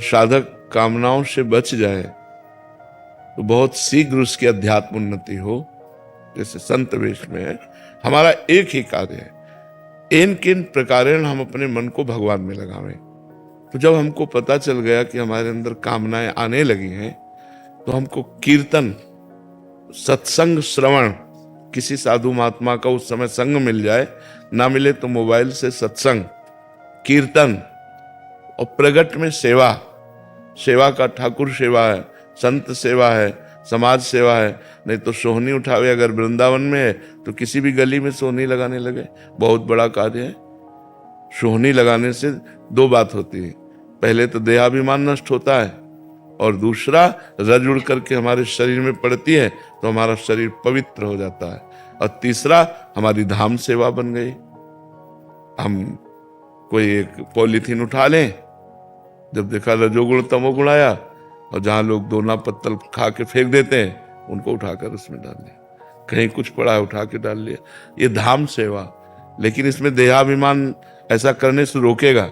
साधक कामनाओं से बच जाए तो बहुत शीघ्र उसकी अध्यात्म उन्नति हो। जैसे संत वेश में है, हमारा एक ही कार्य है, इन किन प्रकारेण हम अपने मन को भगवान में लगावें। तो जब हमको पता चल गया कि हमारे अंदर कामनाएं आने लगी हैं, तो हमको कीर्तन, सत्संग, श्रवण, किसी साधु महात्मा का उस समय संग मिल जाए, ना मिले तो मोबाइल से सत्संग, कीर्तन, और प्रगट में सेवा। सेवा का ठाकुर सेवा है, संत सेवा है, समाज सेवा है। नहीं तो सोहनी उठावे, अगर वृंदावन में है तो किसी भी गली में सोहनी लगाने लगे, बहुत बड़ा कार्य है। सोहनी लगाने से दो बात होती है, पहले तो देहाभिमान नष्ट होता है, और दूसरा रज उड़ करके हमारे शरीर में पड़ती है तो हमारा शरीर पवित्र हो जाता है, और तीसरा हमारी धाम सेवा बन गई। हम कोई एक पॉलीथीन उठा लें, जब देखा रजोगुण तमोगुण आया, और जहां लोग दोना पत्तल खा के फेंक देते हैं, उनको उठाकर उसमें डाल लिया, कहीं कुछ पड़ा है उठा के डाल लिया, ये धाम सेवा। लेकिन इसमें देहाभिमान ऐसा करने से रोकेगा।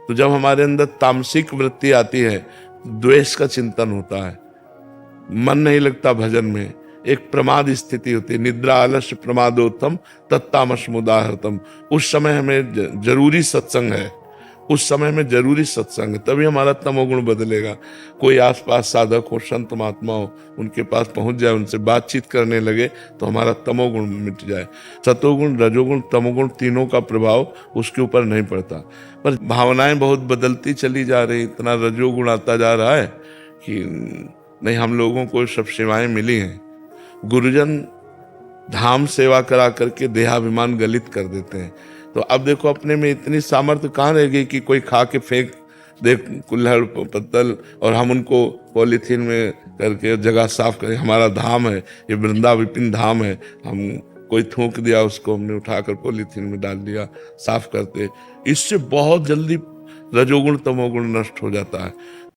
तो जब हमारे अंदर तामसिक वृत्ति आती है, द्वेष का चिंतन होता है, मन नहीं लगता भजन में, एक प्रमाद स्थिति होती है, निद्रा आलस्य प्रमादोत्तम तत्तामस मुदाहृतम। उस समय हमें जरूरी सत्संग है, उस समय में जरूरी सत्संग है, तभी हमारा तमोगुण बदलेगा। कोई आसपास साधक हो, संत महात्मा हो, उनके पास पहुंच जाए, उनसे बातचीत करने लगे तो हमारा तमोगुण मिट जाए। सतोगुण, रजोगुण, तमोगुण, तीनों का प्रभाव उसके ऊपर नहीं पड़ता। पर भावनाएं बहुत बदलती चली जा रही, इतना रजोगुण आता जा रहा है कि नहीं, हम लोगों को सब सेवाएं मिली हैं। गुरुजन धाम सेवा करा करके देहाभिमान गलित कर देते हैं। तो अब देखो, अपने में इतनी सामर्थ्य कहाँ रह गई कि कोई खा के फेंक दे कुल्हड़ पत्तल, और हम उनको पॉलीथीन में करके जगह साफ करें। हमारा धाम है, ये वृंदा विपिन धाम है, हम कोई थूक दिया उसको, हमने उठाकर पॉलीथीन में डाल दिया, साफ करते। इससे बहुत जल्दी रजोगुण तमोगुण नष्ट हो जाता है।